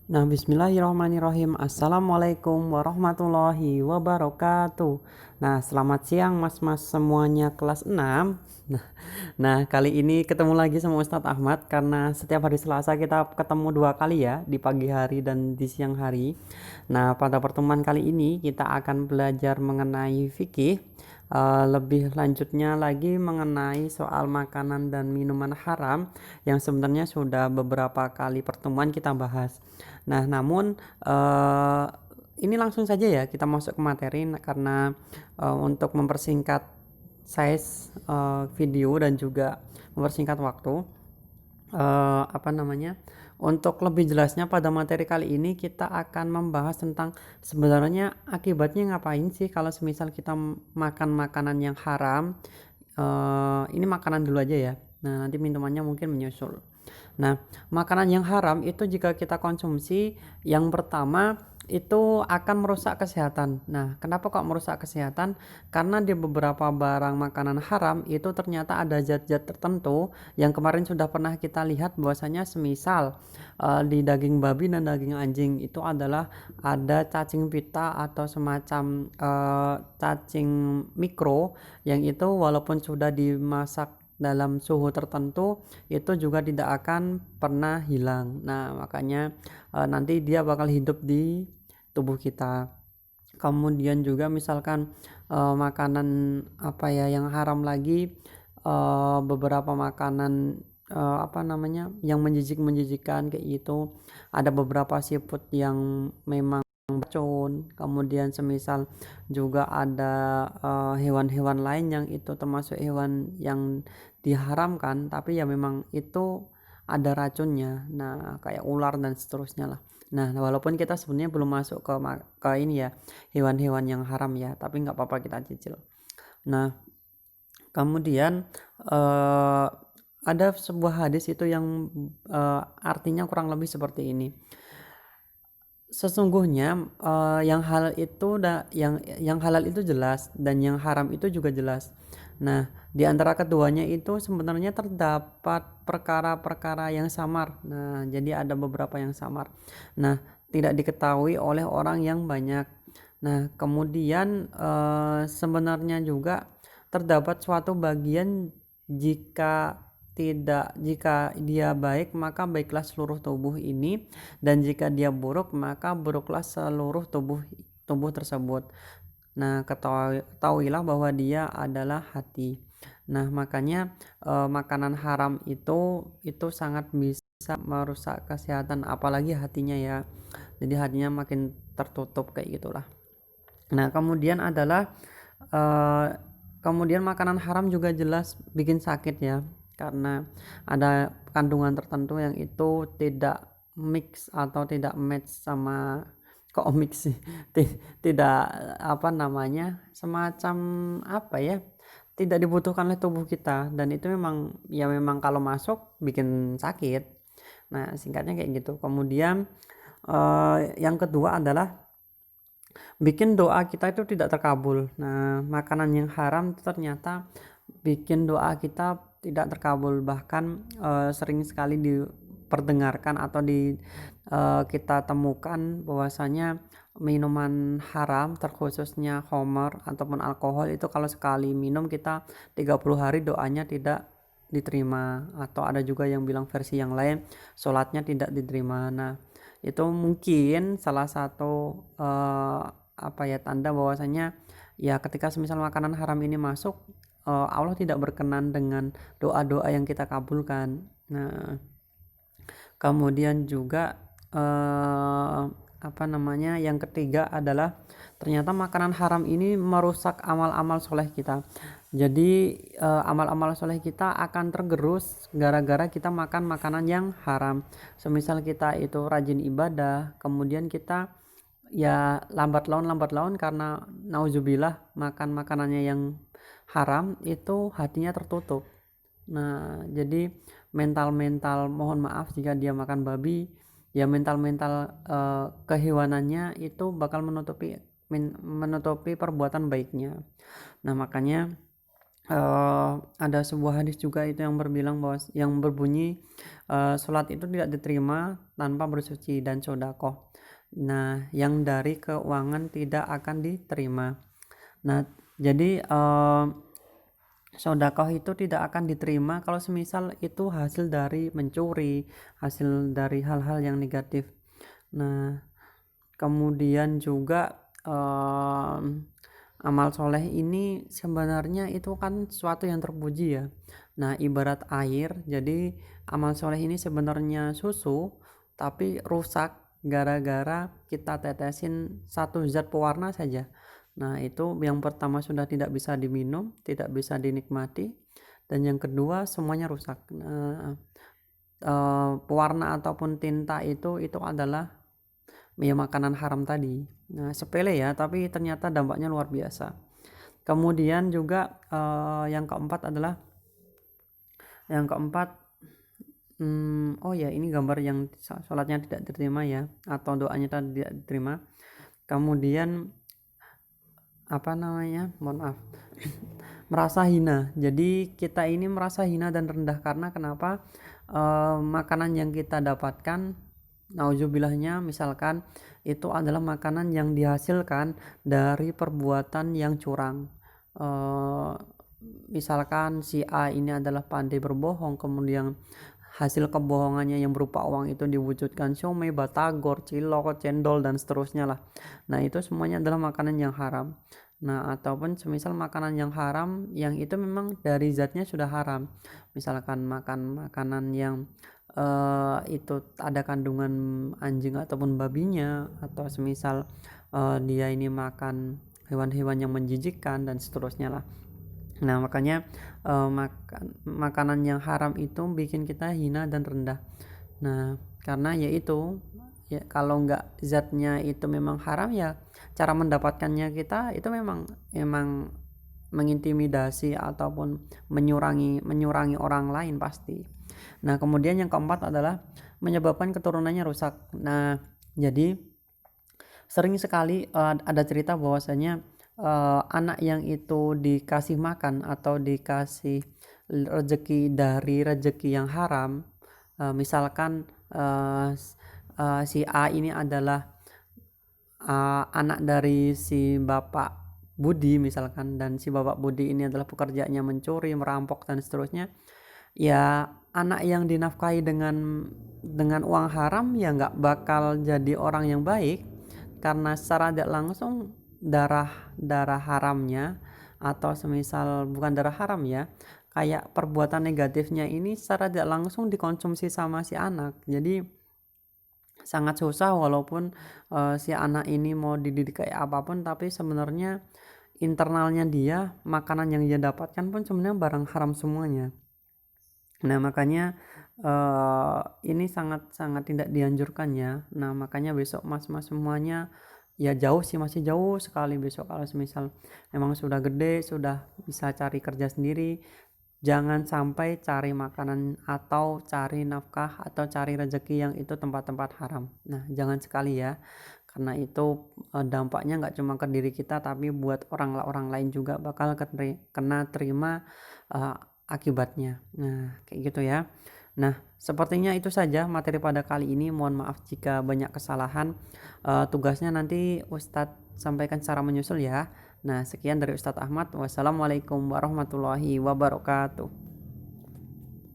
Nah, bismillahirrahmanirrahim. Assalamualaikum warahmatullahi wabarakatuh. Nah, selamat siang mas-mas semuanya kelas 6. Nah, kali ini ketemu lagi sama Ustadz Ahmad karena setiap hari Selasa kita ketemu dua kali ya, di pagi hari dan di siang hari. Nah, pada pertemuan kali ini kita akan belajar mengenai fikih. Lebih lanjutnya lagi mengenai soal makanan dan minuman haram yang sebenarnya sudah beberapa kali pertemuan kita bahas. Nah, namun eh, ini langsung saja ya kita masuk ke materi karena untuk mempersingkat size video dan juga mempersingkat waktu, apa namanya? Untuk lebih jelasnya pada materi kali ini kita akan membahas tentang sebenarnya akibatnya ngapain sih kalau semisal kita makan makanan yang haram. Ini makanan dulu aja ya. Nah, nanti minumannya mungkin menyusul. Nah, makanan yang haram itu jika kita konsumsi, yang pertama itu akan merusak kesehatan. Nah, kenapa kok merusak kesehatan? Karena di beberapa barang makanan haram itu ternyata ada zat-zat tertentu yang kemarin sudah pernah kita lihat bahwasanya semisal di daging babi dan daging anjing itu adalah ada cacing pita atau semacam cacing mikro yang itu walaupun sudah dimasak dalam suhu tertentu itu juga tidak akan pernah hilang. Nah, makanya nanti dia bakal hidup di tubuh kita. Kemudian juga misalkan makanan apa ya yang haram lagi, beberapa makanan apa namanya yang menjijikkan kayak gitu. Ada beberapa seafood yang memang racun, kemudian semisal juga ada hewan-hewan lain yang itu termasuk hewan yang diharamkan tapi ya memang itu ada racunnya. Nah, kayak ular dan seterusnya lah. Nah, walaupun kita sebenarnya belum masuk ke ini ya, hewan-hewan yang haram ya, tapi nggak apa-apa kita cicil. Nah, kemudian eh, ada sebuah hadis itu yang artinya kurang lebih seperti ini. Sesungguhnya yang halal itu yang halal itu jelas dan yang haram itu juga jelas. Nah, di antara keduanya itu sebenarnya terdapat perkara-perkara yang samar. Nah, jadi ada beberapa yang samar. Nah, tidak diketahui oleh orang yang banyak. Nah, kemudian sebenarnya juga terdapat suatu bagian jika jika dia baik maka baiklah seluruh tubuh ini, dan jika dia buruk maka buruklah seluruh tubuh tersebut. Nah, ketahuilah bahwa dia adalah hati. Nah, makanya makanan haram itu sangat bisa merusak kesehatan apalagi hatinya ya. Jadi hatinya makin tertutup kayak gitulah. Nah, kemudian adalah eh, kemudian makanan haram juga jelas bikin sakit ya, karena ada kandungan tertentu yang itu tidak mix atau tidak match sama, kok mix sih, tidak apa namanya, semacam apa ya, tidak dibutuhkan oleh tubuh kita dan itu memang ya memang kalau masuk bikin sakit. Nah, singkatnya kayak gitu. Kemudian yang kedua adalah bikin doa kita itu tidak terkabul. Nah, makanan yang haram itu ternyata bikin doa kita tidak terkabul, bahkan sering sekali diperdengarkan atau kita temukan bahwasanya minuman haram terkhususnya khamar ataupun alkohol itu kalau sekali minum kita 30 hari doanya tidak diterima, atau ada juga yang bilang versi yang lain sholatnya tidak diterima. Nah, itu mungkin salah satu apa ya tanda bahwasanya ya ketika semisal makanan haram ini masuk, Allah tidak berkenan dengan doa-doa yang kita kabulkan. Nah, kemudian juga apa namanya yang ketiga adalah ternyata makanan haram ini merusak amal-amal soleh kita. Jadi amal-amal soleh kita akan tergerus gara-gara kita makan makanan yang haram. Semisal kita itu rajin ibadah, kemudian kita ya lambat laun karena nauzubillah makan makanannya yang haram itu hatinya tertutup. Nah, jadi mental mohon maaf jika dia makan babi, ya mental kehewanannya itu bakal menutupi perbuatan baiknya. Nah, makanya ada sebuah hadis juga itu yang berbunyi sholat itu tidak diterima tanpa bersuci dan sodaqoh. Nah, yang dari keuangan tidak akan diterima. Nah, jadi sodaqoh itu tidak akan diterima kalau semisal itu hasil dari mencuri, hasil dari hal-hal yang negatif. Nah, kemudian juga amal soleh ini sebenarnya itu kan sesuatu yang terpuji ya. Nah, ibarat air, jadi amal soleh ini sebenarnya susu tapi rusak gara-gara kita tetesin satu zat pewarna saja. Nah, itu yang pertama sudah tidak bisa diminum, tidak bisa dinikmati, dan yang kedua semuanya rusak. Nah, pewarna ataupun tinta itu adalah ya makanan haram tadi. Nah, sepele ya, tapi ternyata dampaknya luar biasa. Kemudian juga yang keempat, oh ya ini gambar yang sholatnya tidak diterima ya, atau doanya tidak diterima. Kemudian mohon maaf, merasa hina. Jadi kita ini merasa hina dan rendah karena kenapa? Makanan yang kita dapatkan, nauzubillahnya, misalkan itu adalah makanan yang dihasilkan dari perbuatan yang curang. Misalkan si A ini adalah pandai berbohong, kemudian hasil kebohongannya yang berupa uang itu diwujudkan siomay, batagor, cilok, cendol, dan seterusnya lah. Nah, itu semuanya adalah makanan yang haram. Nah, ataupun semisal makanan yang haram yang itu memang dari zatnya sudah haram. Misalkan makan makanan yang itu ada kandungan anjing ataupun babinya, atau semisal dia ini makan hewan-hewan yang menjijikkan dan seterusnya lah. Nah, makanya makanan yang haram itu bikin kita hina dan rendah. Nah, karena yaitu ya kalau nggak zatnya itu memang haram, ya cara mendapatkannya kita itu memang mengintimidasi ataupun menyurangi orang lain pasti. Nah, kemudian yang keempat adalah menyebabkan keturunannya rusak. Nah, jadi sering sekali ada cerita bahwasanya anak yang itu dikasih makan atau dikasih rezeki dari rezeki yang haram, misalkan si A ini adalah anak dari si Bapak Budi misalkan, dan si Bapak Budi ini adalah pekerjaannya mencuri, merampok, dan seterusnya, ya anak yang dinafkahi dengan uang haram ya nggak bakal jadi orang yang baik, karena secara tidak langsung darah haramnya, atau semisal bukan darah haram ya, kayak perbuatan negatifnya ini secara tidak langsung dikonsumsi sama si anak. Jadi sangat susah walaupun si anak ini mau dididik kayak apapun, tapi sebenarnya internalnya dia, makanan yang dia dapatkan pun sebenarnya barang haram semuanya. Nah, makanya ini sangat-sangat tidak dianjurkan ya. Nah, makanya besok mas-mas semuanya, ya jauh sih, masih jauh sekali besok kalau semisal memang sudah gede, sudah bisa cari kerja sendiri, jangan sampai cari makanan atau cari nafkah atau cari rezeki yang itu tempat-tempat haram. Nah, jangan sekali ya, karena itu dampaknya nggak cuma ke diri kita, tapi buat orang lain juga bakal kena terima akibatnya. Nah, kayak gitu ya. Nah, sepertinya itu saja materi pada kali ini. Mohon maaf jika banyak kesalahan. Tugasnya nanti Ustadz sampaikan secara menyusul ya. Nah, sekian dari Ustadz Ahmad. Wassalamualaikum warahmatullahi wabarakatuh.